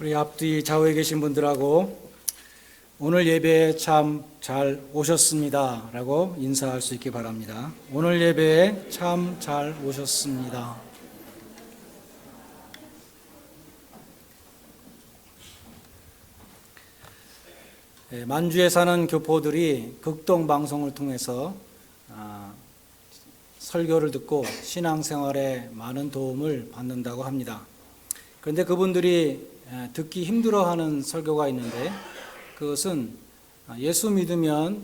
우리 앞뒤 좌우에 계신 분들하고 오늘 예배에 참 잘 오셨습니다 라고 인사할 수 있기 바랍니다. 오늘 예배에 참 잘 오셨습니다. 만주에 사는 교포들이 극동 방송을 통해서 설교를 듣고 신앙생활에 많은 도움을 받는다고 합니다. 그런데 그분들이 듣기 힘들어하는 설교가 있는데, 그것은 예수 믿으면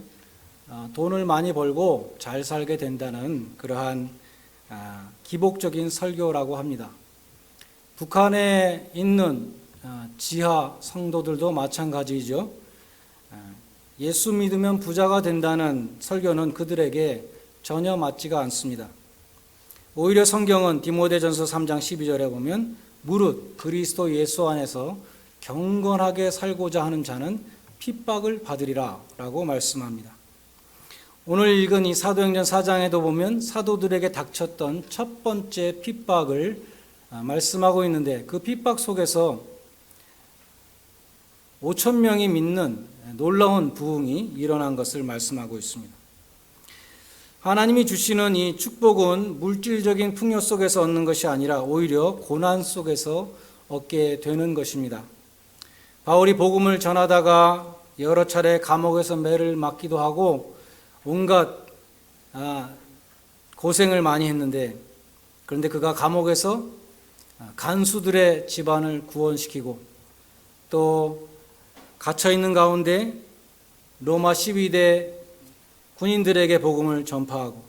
돈을 많이 벌고 잘 살게 된다는 그러한 기복적인 설교라고 합니다. 북한에 있는 지하 성도들도 마찬가지죠. 예수 믿으면 부자가 된다는 설교는 그들에게 전혀 맞지가 않습니다. 오히려 성경은 디모데전서 3장 12절에 보면 무릇 그리스도 예수 안에서 경건하게 살고자 하는 자는 핍박을 받으리라 라고 말씀합니다. 오늘 읽은 이 사도행전 4장에도 보면 사도들에게 닥쳤던 첫 번째 핍박을 말씀하고 있는데, 그 핍박 속에서 5천 명이 믿는 놀라운 부흥이 일어난 것을 말씀하고 있습니다. 하나님이 주시는 이 축복은 물질적인 풍요 속에서 얻는 것이 아니라 오히려 고난 속에서 얻게 되는 것입니다. 바울이 복음을 전하다가 여러 차례 감옥에서 매를 맞기도 하고 온갖 고생을 많이 했는데, 그런데 그가 감옥에서 간수들의 집안을 구원시키고 또 갇혀있는 가운데 로마 12대 군인들에게 복음을 전파하고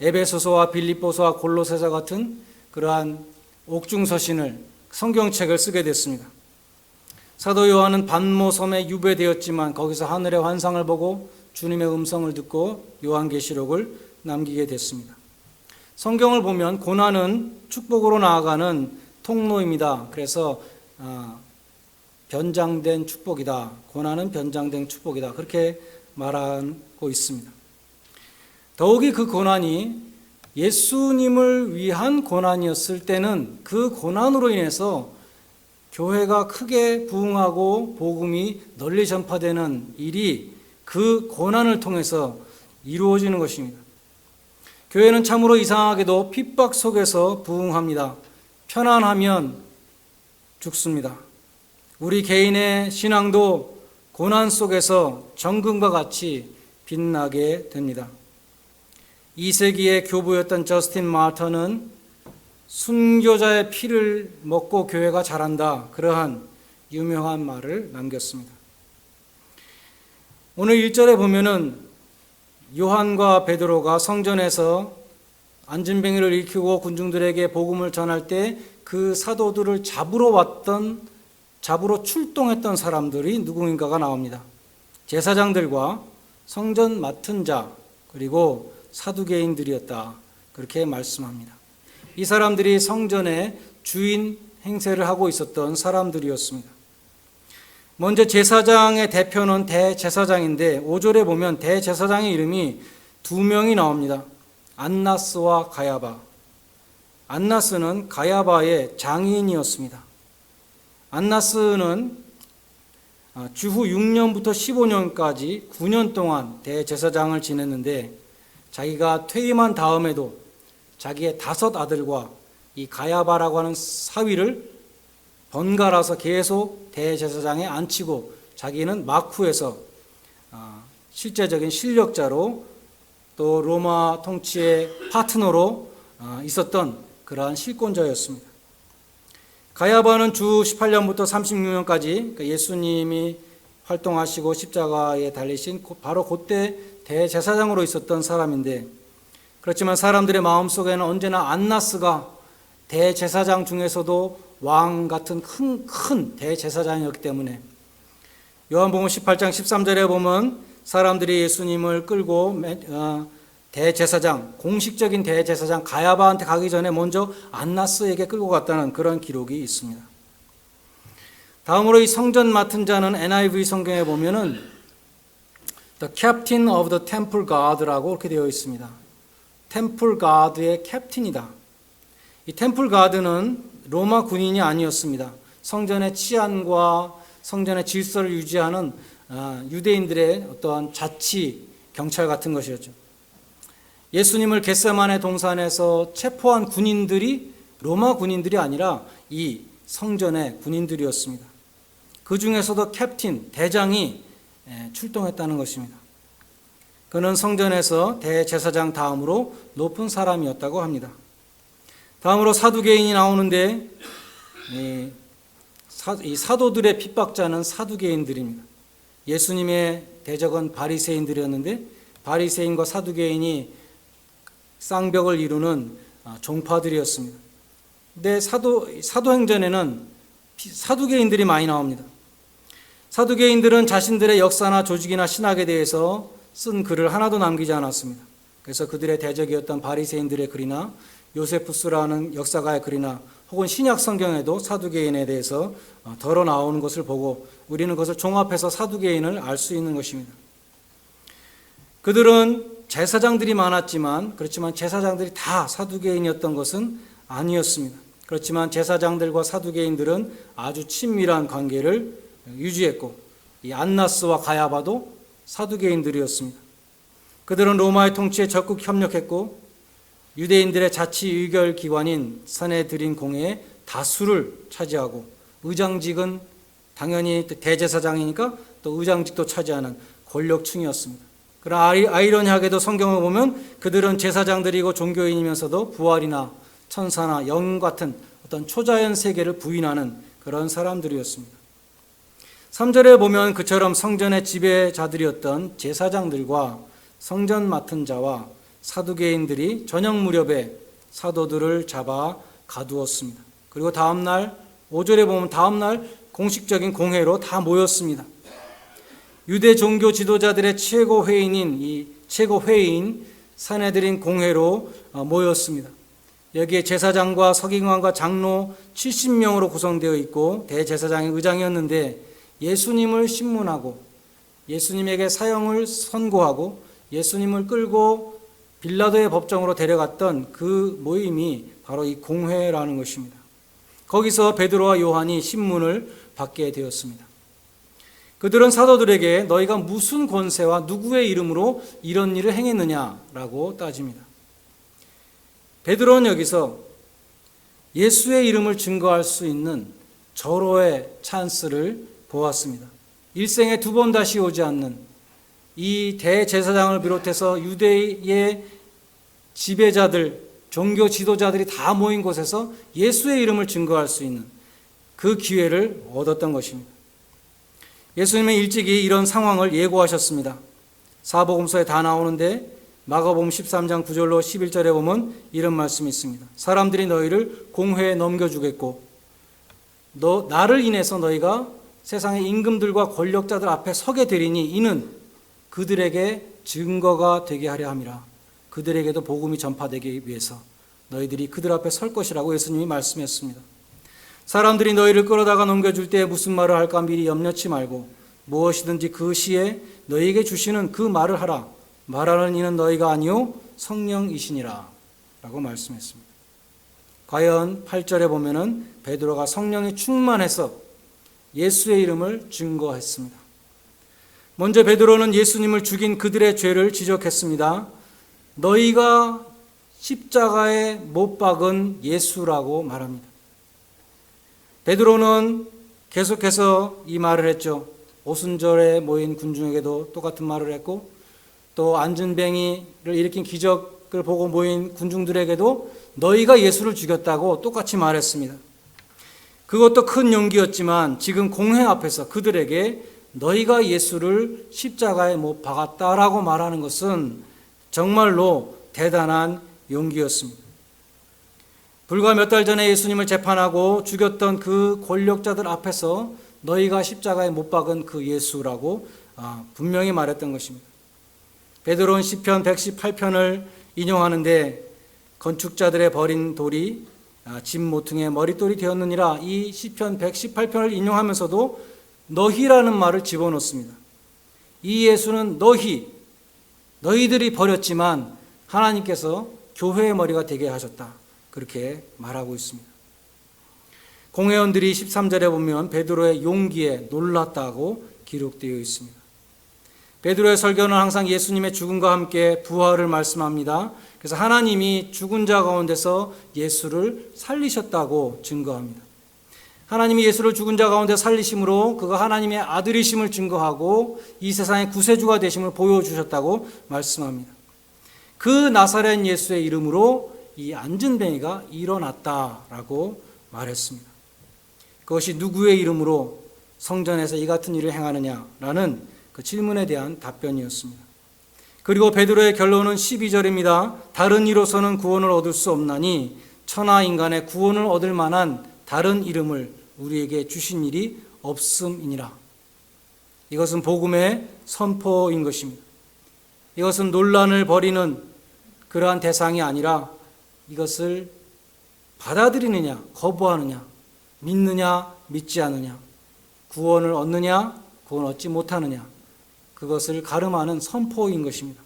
에베소서와 빌립보서와 골로새서 같은 그러한 옥중서신을, 성경책을 쓰게 됐습니다. 사도 요한은 반모 섬에 유배되었지만 거기서 하늘의 환상을 보고 주님의 음성을 듣고 요한계시록을 남기게 됐습니다. 성경을 보면 고난은 축복으로 나아가는 통로입니다. 그래서 변장된 축복이다, 고난은 변장된 축복이다, 그렇게 말하고 있습니다. 더욱이 그 고난이 예수님을 위한 고난이었을 때는 그 고난으로 인해서 교회가 크게 부흥하고 복음이 널리 전파되는 일이 그 고난을 통해서 이루어지는 것입니다. 교회는 참으로 이상하게도 핍박 속에서 부흥합니다. 편안하면 죽습니다. 우리 개인의 신앙도 고난 속에서 정금과 같이 빛나게 됩니다. 2세기의 교부였던 저스틴 마터는 순교자의 피를 먹고 교회가 자란다, 그러한 유명한 말을 남겼습니다. 오늘 1절에 보면은 요한과 베드로가 성전에서 안진뱅이를 일으키고 군중들에게 복음을 전할 때 그 사도들을 잡으러 출동했던 사람들이 누구인가가 나옵니다. 제사장들과 성전 맡은 자, 그리고 사두개인들이었다, 그렇게 말씀합니다. 이 사람들이 성전의 주인 행세를 하고 있었던 사람들이었습니다. 먼저 제사장의 대표는 대제사장인데 5절에 보면 대제사장의 이름이 두 명이 나옵니다. 안나스와 가야바. 안나스는 가야바의 장인이었습니다. 안나스는 주후 6년부터 15년까지 9년 동안 대제사장을 지냈는데, 자기가 퇴임한 다음에도 자기의 5 아들과 이 가야바라고 하는 사위를 번갈아서 계속 대제사장에 앉히고 자기는 막후에서 실제적인 실력자로 또 로마 통치의 파트너로 있었던 그러한 실권자였습니다. 가야바는 주 18년부터 36년까지 예수님이 활동하시고 십자가에 달리신 바로 그때 대제사장으로 있었던 사람인데, 그렇지만 사람들의 마음속에는 언제나 안나스가 대제사장 중에서도 왕 같은 큰 대제사장이었기 때문에 요한복음 18장 13절에 보면 사람들이 예수님을 끌고 대제사장, 공식적인 대제사장 가야바한테 가기 전에 먼저 안나스에게 끌고 갔다는 그런 기록이 있습니다. 다음으로 이 성전 맡은 자는 NIV 성경에 보면은 The Captain of the Temple Guard라고 이렇게 되어 있습니다. 템플 가드의 캡틴이다. 이 템플 가드는 로마 군인이 아니었습니다. 성전의 치안과 성전의 질서를 유지하는 유대인들의 어떠한 자치 경찰 같은 것이었죠. 예수님을 겟세마네 동산에서 체포한 군인들이 로마 군인들이 아니라 이 성전의 군인들이었습니다. 그 중에서도 캡틴, 대장이 출동했다는 것입니다. 그는 성전에서 대제사장 다음으로 높은 사람이었다고 합니다. 다음으로 사두개인이 나오는데 이 사도들의 핍박자는 사두개인들입니다. 예수님의 대적은 바리새인들이었는데 바리새인과 사두개인이 쌍벽을 이루는 종파들이었습니다. 근데 사도행전에는 사두개인들이 많이 나옵니다. 사두개인들은 자신들의 역사나 조직이나 신학에 대해서 쓴 글을 하나도 남기지 않았습니다. 그래서 그들의 대적이었던 바리새인들의 글이나 요세푸스라는 역사가의 글이나 혹은 신약 성경에도 사두개인에 대해서 덜어 나오는 것을 보고 우리는 그것을 종합해서 사두개인을 알 수 있는 것입니다. 그들은 제사장들이 많았지만 그렇지만 제사장들이 다 사두개인이었던 것은 아니었습니다. 그렇지만 제사장들과 사두개인들은 아주 친밀한 관계를 유지했고 이 안나스와 가야바도 사두개인들이었습니다. 그들은 로마의 통치에 적극 협력했고 유대인들의 자치 의결 기관인 사네드린 공회의 다수를 차지하고 의장직은 당연히 대제사장이니까 또 의장직도 차지하는 권력층이었습니다. 그러나 아이러니하게도 성경을 보면 그들은 제사장들이고 종교인이면서도 부활이나 천사나 영 같은 어떤 초자연 세계를 부인하는 그런 사람들이었습니다. 3절에 보면 그처럼 성전의 지배자들이었던 제사장들과 성전 맡은 자와 사두개인들이 저녁 무렵에 사도들을 잡아 가두었습니다. 그리고 다음날 5절에 보면 다음날 공식적인 공회로 다 모였습니다. 유대 종교 지도자들의 최고회의인 사네드린 공회로 모였습니다. 여기에 제사장과 서기관과 장로 70명으로 구성되어 있고 대제사장이 의장이었는데 예수님을 신문하고 예수님에게 사형을 선고하고 예수님을 끌고 빌라도의 법정으로 데려갔던 그 모임이 바로 이 공회라는 것입니다. 거기서 베드로와 요한이 신문을 받게 되었습니다. 그들은 사도들에게 너희가 무슨 권세와 누구의 이름으로 이런 일을 행했느냐라고 따집니다. 베드로는 여기서 예수의 이름을 증거할 수 있는 절호의 찬스를 보았습니다. 일생에 두 번 다시 오지 않는 이 대제사장을 비롯해서 유대의 지배자들, 종교 지도자들이 다 모인 곳에서 예수의 이름을 증거할 수 있는 그 기회를 얻었던 것입니다. 예수님은 일찍이 이런 상황을 예고하셨습니다. 사복음서에 다 나오는데 마가복음 13장 9절로 11절에 보면 이런 말씀이 있습니다. 사람들이 너희를 공회에 넘겨주겠고 나를 인해서 너희가 세상의 임금들과 권력자들 앞에 서게 되리니 이는 그들에게 증거가 되게 하려 함이라. 그들에게도 복음이 전파되기 위해서 너희들이 그들 앞에 설 것이라고 예수님이 말씀했습니다. 사람들이 너희를 끌어다가 넘겨줄 때 무슨 말을 할까 미리 염려치 말고 무엇이든지 그 시에 너희에게 주시는 그 말을 하라. 말하는 이는 너희가 아니요 성령이시니라 라고 말씀했습니다. 과연 8절에 보면은 베드로가 성령이 충만해서 예수의 이름을 증거했습니다. 먼저 베드로는 예수님을 죽인 그들의 죄를 지적했습니다. 너희가 십자가에 못 박은 예수라고 말합니다. 베드로는 계속해서 이 말을 했죠. 오순절에 모인 군중에게도 똑같은 말을 했고 또 안전뱅이를 일으킨 기적을 보고 모인 군중들에게도 너희가 예수를 죽였다고 똑같이 말했습니다. 그것도 큰 용기였지만 지금 공회 앞에서 그들에게 너희가 예수를 십자가에 못 박았다라고 말하는 것은 정말로 대단한 용기였습니다. 불과 몇 달 전에 예수님을 재판하고 죽였던 그 권력자들 앞에서 너희가 십자가에 못 박은 그 예수라고 분명히 말했던 것입니다. 베드로는 시편 118편을 인용하는데 건축자들의 버린 돌이 집 모퉁이의 머릿돌이 되었느니라 이 시편 118편을 인용하면서도 너희라는 말을 집어넣습니다. 이 예수는 너희들이 버렸지만 하나님께서 교회의 머리가 되게 하셨다. 그렇게 말하고 있습니다. 공회원들이 13절에 보면 베드로의 용기에 놀랐다고 기록되어 있습니다. 베드로의 설교는 항상 예수님의 죽음과 함께 부활을 말씀합니다. 그래서 하나님이 죽은 자 가운데서 예수를 살리셨다고 증거합니다. 하나님이 예수를 죽은 자 가운데 살리심으로 그가 하나님의 아들이심을 증거하고 이 세상의 구세주가 되심을 보여주셨다고 말씀합니다. 그 나사렛 예수의 이름으로 이 안진뱅이가 일어났다라고 말했습니다. 그것이 누구의 이름으로 성전에서 이 같은 일을 행하느냐라는 그 질문에 대한 답변이었습니다. 그리고 베드로의 결론은 12절입니다. 다른 이로서는 구원을 얻을 수 없나니 천하 인간의 구원을 얻을 만한 다른 이름을 우리에게 주신 일이 없음이니라. 이것은 복음의 선포인 것입니다. 이것은 논란을 벌이는 그러한 대상이 아니라 이것을 받아들이느냐, 거부하느냐, 믿느냐, 믿지 않느냐, 구원을 얻느냐, 구원 얻지 못하느냐, 그것을 가름하는 선포인 것입니다.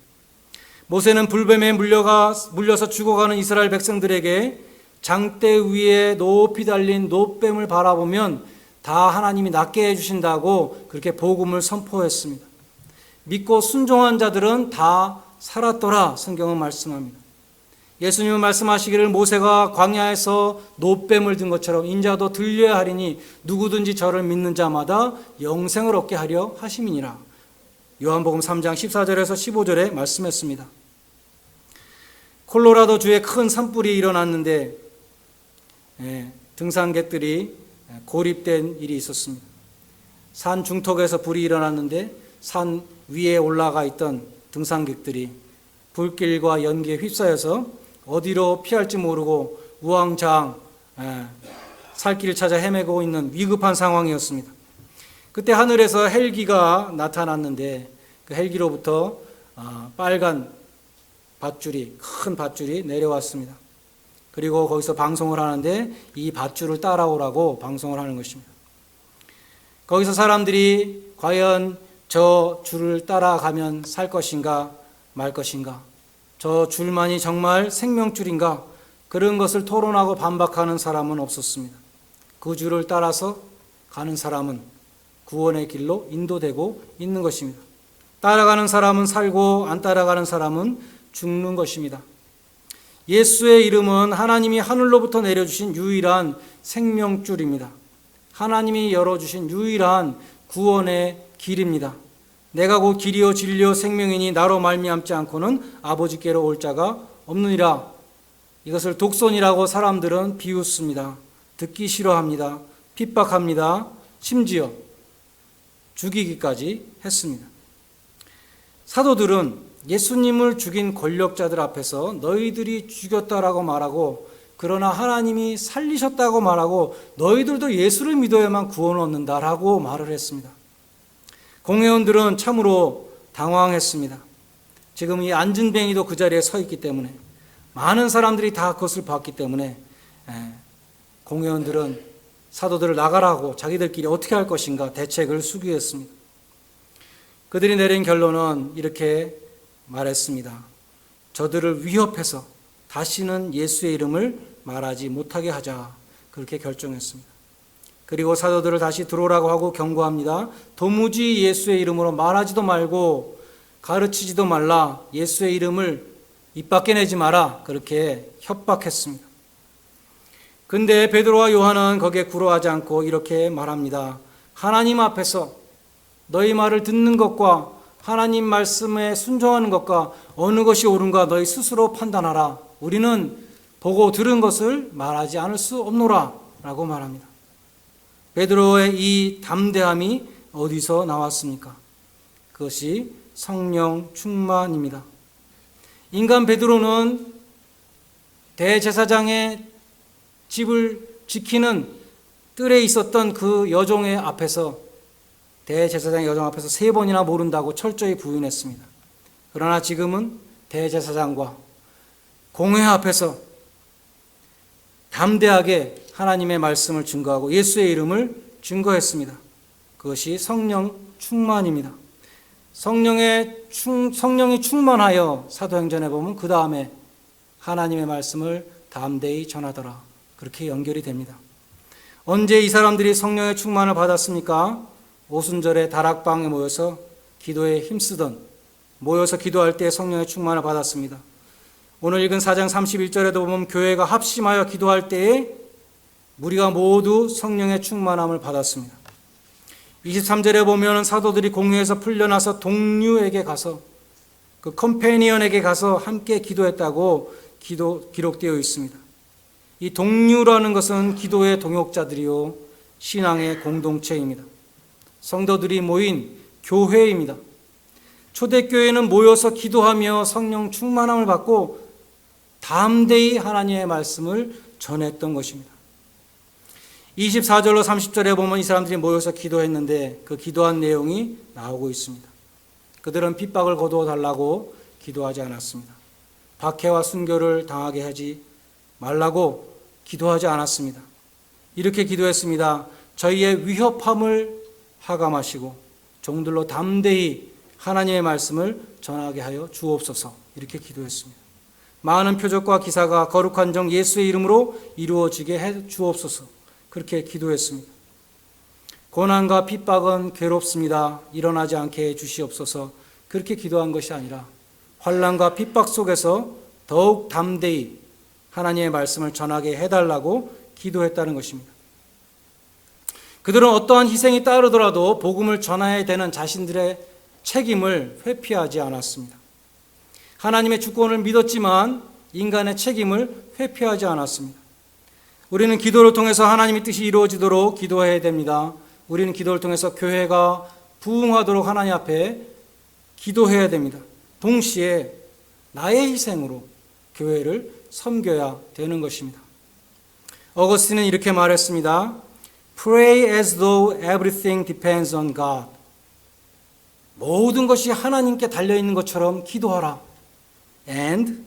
모세는 불뱀에 물려서 죽어가는 이스라엘 백성들에게 장대 위에 높이 달린 놋뱀을 바라보면 다 하나님이 낫게 해주신다고 그렇게 복음을 선포했습니다. 믿고 순종한 자들은 다 살았더라 성경은 말씀합니다. 예수님은 말씀하시기를 모세가 광야에서 놋뱀을 든 것처럼 인자도 들려야 하리니 누구든지 저를 믿는 자마다 영생을 얻게 하려 하심이니라. 요한복음 3장 14절에서 15절에 말씀했습니다. 콜로라도 주에 큰 산불이 일어났는데 등산객들이 고립된 일이 있었습니다. 산 중턱에서 불이 일어났는데 산 위에 올라가 있던 등산객들이 불길과 연기에 휩싸여서 어디로 피할지 모르고 우왕좌왕 살길을 찾아 헤매고 있는 위급한 상황이었습니다. 그때 하늘에서 헬기가 나타났는데 그 헬기로부터 빨간 밧줄이, 큰 밧줄이 내려왔습니다. 그리고 거기서 방송을 하는데 이 밧줄을 따라오라고 방송을 하는 것입니다. 거기서 사람들이 과연 저 줄을 따라가면 살 것인가 말 것인가, 저 줄만이 정말 생명줄인가, 그런 것을 토론하고 반박하는 사람은 없었습니다. 그 줄을 따라서 가는 사람은 구원의 길로 인도되고 있는 것입니다. 따라가는 사람은 살고 안 따라가는 사람은 죽는 것입니다. 예수의 이름은 하나님이 하늘로부터 내려주신 유일한 생명줄입니다. 하나님이 열어주신 유일한 구원의 길입니다. 내가 곧 길이요 진리요 생명이니 나로 말미암지 않고는 아버지께로 올 자가 없느니라. 이것을 독선이라고 사람들은 비웃습니다. 듣기 싫어합니다. 핍박합니다. 심지어 죽이기까지 했습니다. 사도들은 예수님을 죽인 권력자들 앞에서 너희들이 죽였다라고 말하고, 그러나 하나님이 살리셨다고 말하고, 너희들도 예수를 믿어야만 구원을 얻는다라고 말을 했습니다. 공회원들은 참으로 당황했습니다. 지금 이 안진뱅이도 그 자리에 서 있기 때문에, 많은 사람들이 다 그것을 봤기 때문에 공회원들은 사도들을 나가라고 자기들끼리 어떻게 할 것인가 대책을 수기했습니다. 그들이 내린 결론은 이렇게 말했습니다. 저들을 위협해서 다시는 예수의 이름을 말하지 못하게 하자, 그렇게 결정했습니다. 그리고 사도들을 다시 들어오라고 하고 경고합니다. 도무지 예수의 이름으로 말하지도 말고 가르치지도 말라, 예수의 이름을 입 밖에 내지 마라, 그렇게 협박했습니다. 근데 베드로와 요한은 거기에 굴어하지 않고 이렇게 말합니다. 하나님 앞에서 너희 말을 듣는 것과 하나님 말씀에 순종하는 것과 어느 것이 옳은가 너희 스스로 판단하라. 우리는 보고 들은 것을 말하지 않을 수 없노라 라고 말합니다. 베드로의 이 담대함이 어디서 나왔습니까? 그것이 성령 충만입니다. 인간 베드로는 대제사장의 집을 지키는 뜰에 있었던 그 여종의 앞에서, 대제사장의 여종 앞에서 3번이나 모른다고 철저히 부인했습니다. 그러나 지금은 대제사장과 공회 앞에서 담대하게 하나님의 말씀을 증거하고 예수의 이름을 증거했습니다. 그것이 성령 충만입니다. 성령이 충만하여 사도행전에 보면 그 다음에 하나님의 말씀을 담대히 전하더라, 그렇게 연결이 됩니다. 언제 이 사람들이 성령의 충만을 받았습니까? 오순절에 다락방에 모여서 기도에 힘쓰던, 모여서 기도할 때 성령의 충만을 받았습니다. 오늘 읽은 4장 31절에도 보면 교회가 합심하여 기도할 때에 우리가 모두 성령의 충만함을 받았습니다. 23절에 보면 사도들이 공회에서 풀려나서 동료에게 가서, 그 컴패니언에게 가서 함께 기도했다고 기록되어 있습니다. 이 동료라는 것은 기도의 동역자들이요, 신앙의 공동체입니다. 성도들이 모인 교회입니다. 초대교회는 모여서 기도하며 성령 충만함을 받고 담대히 하나님의 말씀을 전했던 것입니다. 24절로 30절에 보면 이 사람들이 모여서 기도했는데 그 기도한 내용이 나오고 있습니다. 그들은 핍박을 거두어 달라고 기도하지 않았습니다. 박해와 순교를 당하게 하지 말라고 기도하지 않았습니다. 이렇게 기도했습니다. 저희의 위협함을 하감하시고 종들로 담대히 하나님의 말씀을 전하게 하여 주옵소서. 이렇게 기도했습니다. 많은 표적과 기사가 거룩한 종 예수의 이름으로 이루어지게 해 주옵소서. 그렇게 기도했습니다. 고난과 핍박은 괴롭습니다. 일어나지 않게 해 주시옵소서. 그렇게 기도한 것이 아니라 환난과 핍박 속에서 더욱 담대히 하나님의 말씀을 전하게 해달라고 기도했다는 것입니다. 그들은 어떠한 희생이 따르더라도 복음을 전해야 되는 자신들의 책임을 회피하지 않았습니다. 하나님의 주권을 믿었지만 인간의 책임을 회피하지 않았습니다. 우리는 기도를 통해서 하나님의 뜻이 이루어지도록 기도해야 됩니다. 우리는 기도를 통해서 교회가 부흥하도록 하나님 앞에 기도해야 됩니다. 동시에 나의 희생으로 교회를 섬겨야 되는 것입니다. 어거스틴은 이렇게 말했습니다. Pray as though everything depends on God. 모든 것이 하나님께 달려있는 것처럼 기도하라. And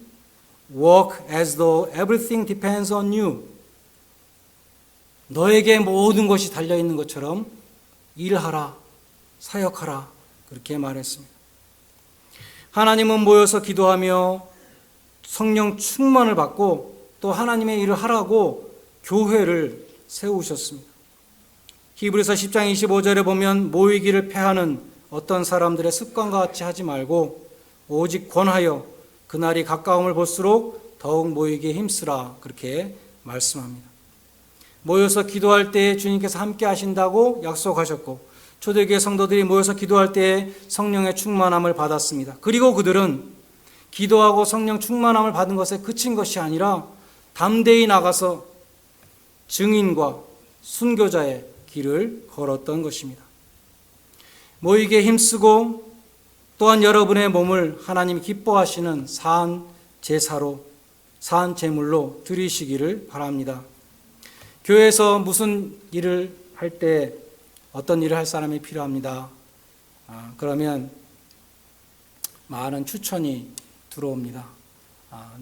work as though everything depends on you. 너에게 모든 것이 달려있는 것처럼 일하라, 사역하라. 그렇게 말했습니다. 하나님은 모여서 기도하며 성령 충만을 받고 또 하나님의 일을 하라고 교회를 세우셨습니다. 히브리서 10장 25절에 보면 모이기를 패하는 어떤 사람들의 습관과 같이 하지 말고 오직 권하여 그날이 가까움을 볼수록 더욱 모이기에 힘쓰라. 그렇게 말씀합니다. 모여서 기도할 때 주님께서 함께 하신다고 약속하셨고 초대교회 성도들이 모여서 기도할 때 성령의 충만함을 받았습니다. 그리고 그들은 기도하고 성령 충만함을 받은 것에 그친 것이 아니라 담대히 나가서 증인과 순교자의 길을 걸었던 것입니다. 모이기에 힘쓰고 또한 여러분의 몸을 하나님이 기뻐하시는 산 제사로, 산 제물로 드리시기를 바랍니다. 교회에서 무슨 일을 할 때 어떤 일을 할 사람이 필요합니다. 그러면 많은 추천이 들어옵니다.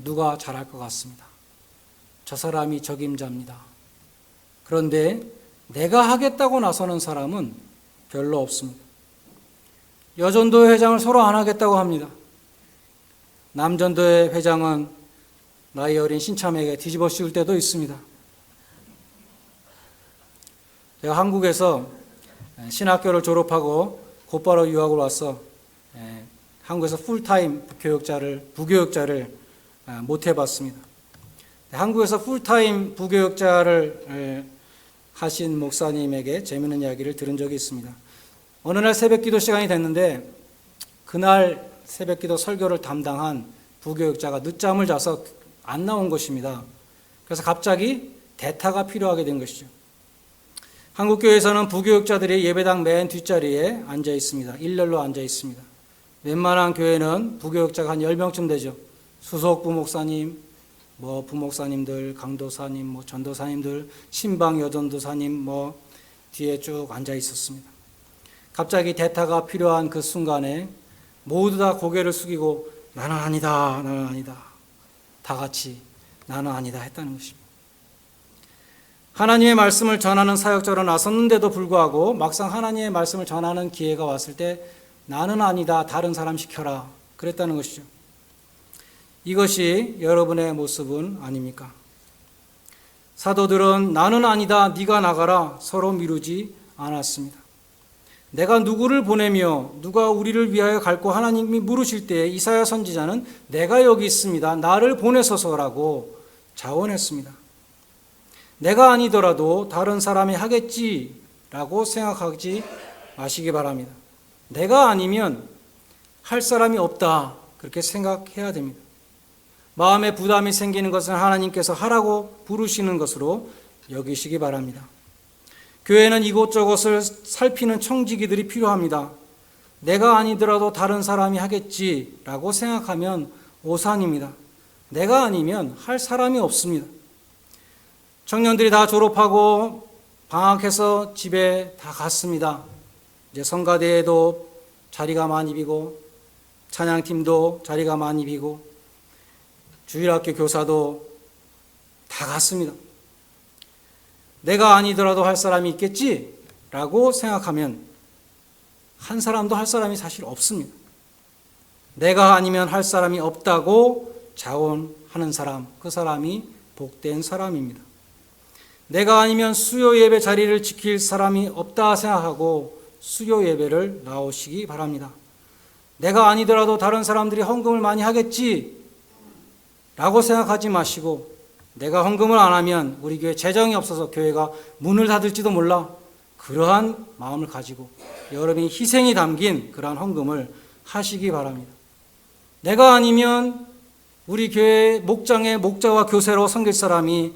누가 잘할 것 같습니다. 저 사람이 적임자입니다. 그런데 내가 하겠다고 나서는 사람은 별로 없습니다. 여전도회 회장을 서로 안 하겠다고 합니다. 남전도회 회장은 나이 어린 신참에게 뒤집어 씌울 때도 있습니다. 제가 한국에서 신학교를 졸업하고 곧바로 유학을 와서 한국에서 풀타임 부교역자를 못 해봤습니다. 한국에서 풀타임 부교역자를 하신 목사님에게 재미있는 이야기를 들은 적이 있습니다. 어느 날 새벽기도 시간이 됐는데 그날 새벽기도 설교를 담당한 부교역자가 늦잠을 자서 안 나온 것입니다. 그래서 갑자기 대타가 필요하게 된 것이죠. 한국교회에서는 부교역자들이 예배당 맨 뒷자리에 앉아 있습니다. 일렬로 앉아 있습니다. 웬만한 교회는 부교역자가 한 10명쯤 되죠. 수석 부목사님, 부목사님들, 강도사님, 전도사님들, 신방 여전도사님 뒤에 쭉 앉아 있었습니다. 갑자기 대타가 필요한 그 순간에 모두 다 고개를 숙이고 나는 아니다, 나는 아니다. 다 같이 나는 아니다 했다는 것입니다. 하나님의 말씀을 전하는 사역자로 나섰는데도 불구하고 막상 하나님의 말씀을 전하는 기회가 왔을 때 나는 아니다, 다른 사람 시켜라 그랬다는 것이죠. 이것이 여러분의 모습은 아닙니까? 사도들은 나는 아니다, 네가 나가라 서로 미루지 않았습니다. 내가 누구를 보내며 누가 우리를 위하여 갈고 하나님이 물으실 때 이사야 선지자는 내가 여기 있습니다, 나를 보내소서라고 자원했습니다. 내가 아니더라도 다른 사람이 하겠지라고 생각하지 마시기 바랍니다. 내가 아니면 할 사람이 없다, 그렇게 생각해야 됩니다. 마음에 부담이 생기는 것은 하나님께서 하라고 부르시는 것으로 여기시기 바랍니다. 교회는 이곳저곳을 살피는 청지기들이 필요합니다. 내가 아니더라도 다른 사람이 하겠지라고 생각하면 오산입니다. 내가 아니면 할 사람이 없습니다. 청년들이 다 졸업하고 방학해서 집에 다 갔습니다. 이제 성가대에도 자리가 많이 비고 찬양팀도 자리가 많이 비고 주일학교 교사도 다 갔습니다. 내가 아니더라도 할 사람이 있겠지라고 생각하면 한 사람도 할 사람이 사실 없습니다. 내가 아니면 할 사람이 없다고 자원하는 사람, 그 사람이 복된 사람입니다. 내가 아니면 수요 예배 자리를 지킬 사람이 없다 생각하고 수요 예배를 나오시기 바랍니다. 내가 아니더라도 다른 사람들이 헌금을 많이 하겠지 라고 생각하지 마시고, 내가 헌금을 안 하면 우리 교회 재정이 없어서 교회가 문을 닫을지도 몰라, 그러한 마음을 가지고 여러분이 희생이 담긴 그러한 헌금을 하시기 바랍니다. 내가 아니면 우리 교회 목장의 목자와 교세로 섬길 사람이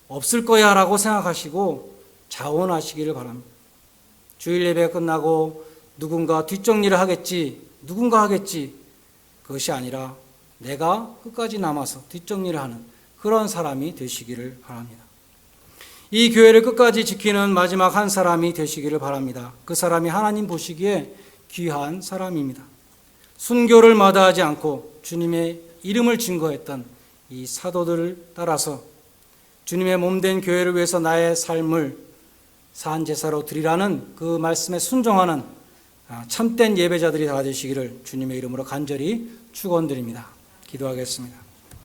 없을 거야 라고 생각하시고 자원하시기를 바랍니다. 주일 예배가 끝나고 누군가 뒷정리를 하겠지, 누군가 하겠지, 그것이 아니라 내가 끝까지 남아서 뒷정리를 하는 그런 사람이 되시기를 바랍니다. 이 교회를 끝까지 지키는 마지막 한 사람이 되시기를 바랍니다. 그 사람이 하나님 보시기에 귀한 사람입니다. 순교를 마다하지 않고 주님의 이름을 증거했던 이 사도들을 따라서 주님의 몸된 교회를 위해서 나의 삶을 산제사로 드리라는 그 말씀에 순종하는 참된 예배자들이 다 되시기를 주님의 이름으로 간절히 축원드립니다. 기도하겠습니다.